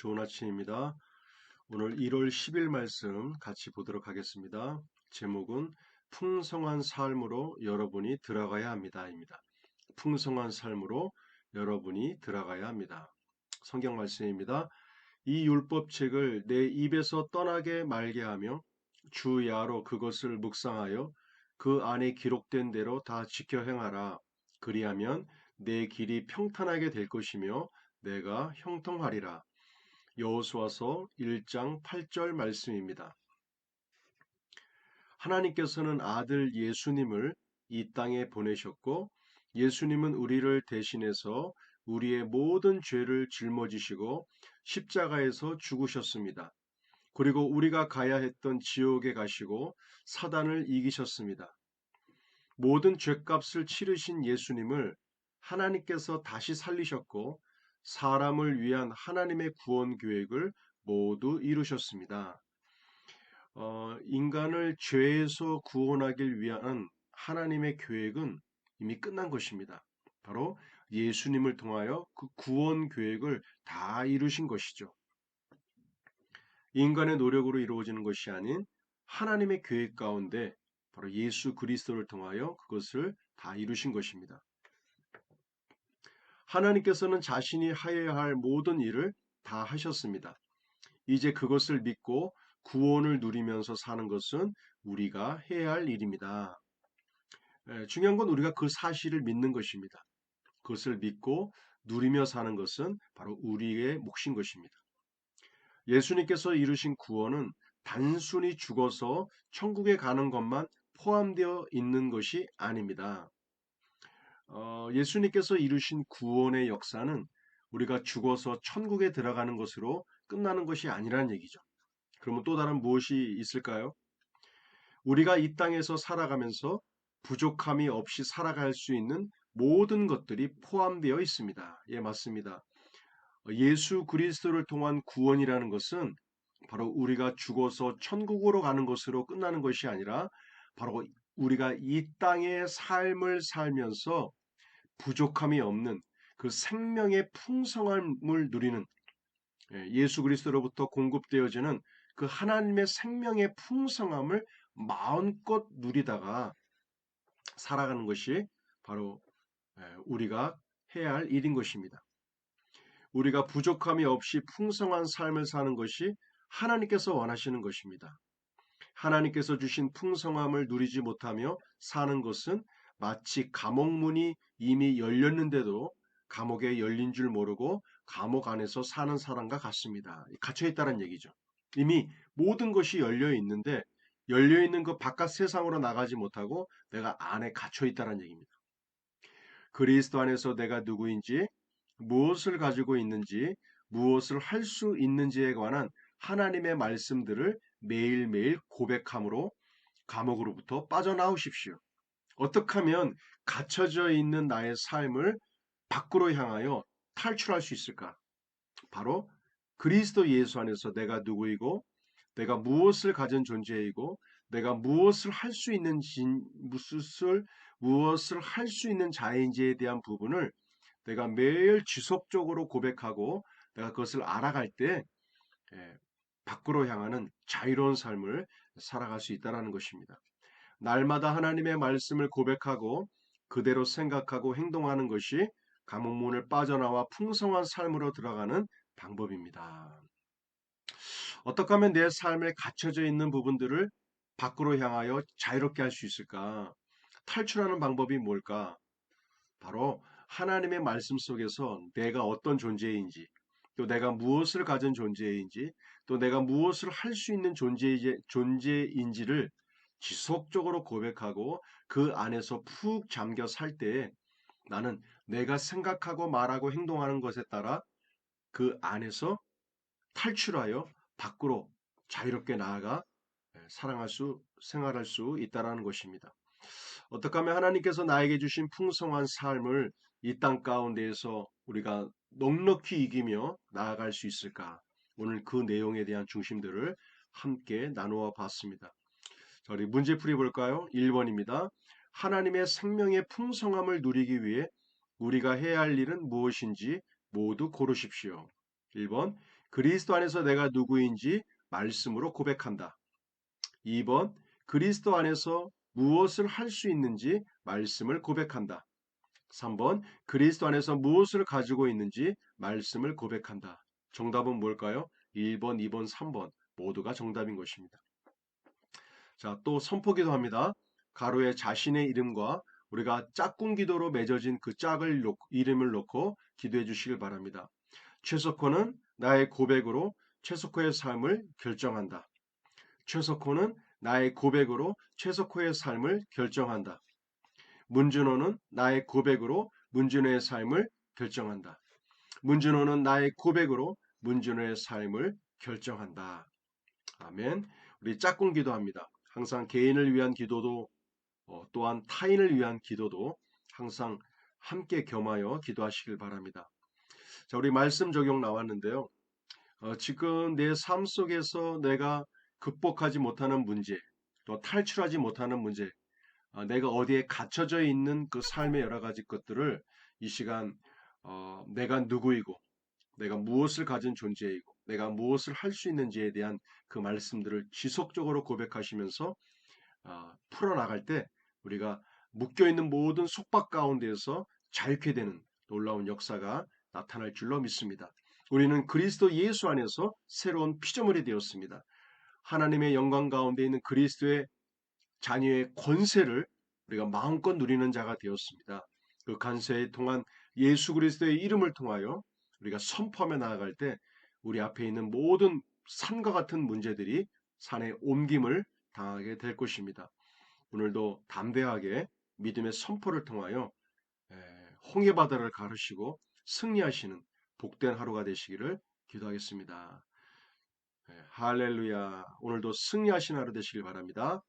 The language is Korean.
좋은 아침입니다. 오늘 1월 10일 말씀 같이 보도록 하겠습니다. 제목은 풍성한 삶으로 여러분이 들어가야 합니다입니다. 풍성한 삶으로 여러분이 들어가야 합니다. 성경 말씀입니다. 이 율법책을 내 입에서 떠나게 말게 하며 주 야로 그것을 묵상하여 그 안에 기록된 대로 다 지켜 행하라. 그리하면 내 길이 평탄하게 될 것이며 내가 형통하리라. 여호수아서 1장 8절 말씀입니다. 하나님께서는 아들 예수님을 이 땅에 보내셨고 예수님은 우리를 대신해서 우리의 모든 죄를 짊어지시고 십자가에서 죽으셨습니다. 그리고 우리가 가야 했던 지옥에 가시고 사단을 이기셨습니다. 모든 죄값을 치르신 예수님을 하나님께서 다시 살리셨고 사람을 위한 하나님의 구원 계획을 모두 이루셨습니다. 인간을 죄에서 구원하길 위한 하나님의 계획은 이미 끝난 것입니다. 바로 예수님을 통하여 그 구원 계획을 다 이루신 것이죠. 인간의 노력으로 이루어지는 것이 아닌 하나님의 계획 가운데 바로 예수 그리스도를 통하여 그것을 다 이루신 것입니다. 하나님께서는 자신이 하여야 할 모든 일을 다 하셨습니다. 이제 그것을 믿고 구원을 누리면서 사는 것은 우리가 해야 할 일입니다. 중요한 건 우리가 그 사실을 믿는 것입니다. 그것을 믿고 누리며 사는 것은 바로 우리의 몫인 것입니다. 예수님께서 이루신 구원은 단순히 죽어서 천국에 가는 것만 포함되어 있는 것이 아닙니다. 예수님께서 이루신 구원의 역사는 우리가 죽어서 천국에 들어가는 것으로 끝나는 것이 아니라는 얘기죠. 그러면 또 다른 무엇이 있을까요? 우리가 이 땅에서 살아가면서 부족함이 없이 살아갈 수 있는 모든 것들이 포함되어 있습니다. 예, 맞습니다. 예수 그리스도를 통한 구원이라는 것은 바로 우리가 죽어서 천국으로 가는 것으로 끝나는 것이 아니라 바로 우리가 이 땅의 삶을 살면서 부족함이 없는 그 생명의 풍성함을 누리는 예수 그리스도로부터 공급되어지는 그 하나님의 생명의 풍성함을 마음껏 누리다가 살아가는 것이 바로 우리가 해야 할 일인 것입니다. 우리가 부족함이 없이 풍성한 삶을 사는 것이 하나님께서 원하시는 것입니다. 하나님께서 주신 풍성함을 누리지 못하며 사는 것은 마치 감옥 문이 이미 열렸는데도 감옥에 열린 줄 모르고 감옥 안에서 사는 사람과 같습니다. 갇혀 있다는 얘기죠. 이미 모든 것이 열려 있는데 열려 있는 그 바깥 세상으로 나가지 못하고 내가 안에 갇혀 있다는 얘기입니다. 그리스도 안에서 내가 누구인지, 무엇을 가지고 있는지, 무엇을 할 수 있는지에 관한 하나님의 말씀들을 매일매일 고백함으로 감옥으로부터 빠져나오십시오. 어떻게 하면 갇혀져 있는 나의 삶을 밖으로 향하여 탈출할 수 있을까? 바로 그리스도 예수 안에서 내가 누구이고 내가 무엇을 가진 존재이고 내가 무엇을 할 수 있는지 무엇을 할 수 있는 자인지에 대한 부분을 내가 매일 지속적으로 고백하고 내가 그것을 알아갈 때 밖으로 향하는 자유로운 삶을 살아갈 수 있다는 것입니다. 날마다 하나님의 말씀을 고백하고 그대로 생각하고 행동하는 것이 감옥문을 빠져나와 풍성한 삶으로 들어가는 방법입니다. 어떻게 하면 내 삶에 갇혀져 있는 부분들을 밖으로 향하여 자유롭게 할 수 있을까? 탈출하는 방법이 뭘까? 바로 하나님의 말씀 속에서 내가 어떤 존재인지, 또 내가 무엇을 가진 존재인지, 또 내가 무엇을 할 수 있는 존재인지를 지속적으로 고백하고 그 안에서 푹 잠겨 살 때에 나는 내가 생각하고 말하고 행동하는 것에 따라 그 안에서 탈출하여 밖으로 자유롭게 나아가 생활할 수 있다라는 것입니다. 어떻게 하면 하나님께서 나에게 주신 풍성한 삶을 이 땅 가운데에서 우리가 넉넉히 이기며 나아갈 수 있을까? 오늘 그 내용에 대한 중심들을 함께 나누어 봤습니다. 자, 우리 문제풀이 볼까요? 1번입니다. 하나님의 생명의 풍성함을 누리기 위해 우리가 해야 할 일은 무엇인지 모두 고르십시오. 1번, 그리스도 안에서 내가 누구인지 말씀으로 고백한다. 2번, 그리스도 안에서 무엇을 할 수 있는지 말씀을 고백한다. 3번, 그리스도 안에서 무엇을 가지고 있는지 말씀을 고백한다. 정답은 뭘까요? 1번, 2번, 3번 모두가 정답인 것입니다. 자, 또 선포기도 합니다. 가로에 자신의 이름과 우리가 짝꿍 기도로 맺어진 그 이름을 놓고 기도해 주시길 바랍니다. 최석호는 나의 고백으로 최석호의 삶을 결정한다. 최석호는 나의 고백으로 최석호의 삶을 결정한다. 문준호는 나의 고백으로 문준호의 삶을 결정한다. 문준호는 나의 고백으로 문준호의 삶을 결정한다. 아멘. 우리 짝꿍 기도합니다. 항상 개인을 위한 기도도 또한 타인을 위한 기도도 항상 함께 겸하여 기도하시길 바랍니다. 자, 우리 말씀 적용 나왔는데요. 지금 내 삶 속에서 내가 극복하지 못하는 문제, 또 탈출하지 못하는 문제, 내가 어디에 갇혀져 있는 그 삶의 여러 가지 것들을 이 시간 내가 누구이고 내가 무엇을 가진 존재이고 내가 무엇을 할 수 있는지에 대한 그 말씀들을 지속적으로 고백하시면서 풀어나갈 때 우리가 묶여있는 모든 속박 가운데에서 자유케 되는 놀라운 역사가 나타날 줄로 믿습니다. 우리는 그리스도 예수 안에서 새로운 피조물이 되었습니다. 하나님의 영광 가운데 있는 그리스도의 자녀의 권세를 우리가 마음껏 누리는 자가 되었습니다. 그 관세에 통한 예수 그리스도의 이름을 통하여 우리가 선포하며 나아갈 때 우리 앞에 있는 모든 산과 같은 문제들이 산의 옮김을 당하게 될 것입니다. 오늘도 담대하게 믿음의 선포를 통하여 홍해 바다를 가르시고 승리하시는 복된 하루가 되시기를 기도하겠습니다. 할렐루야. 오늘도 승리하신 하루 되시길 바랍니다.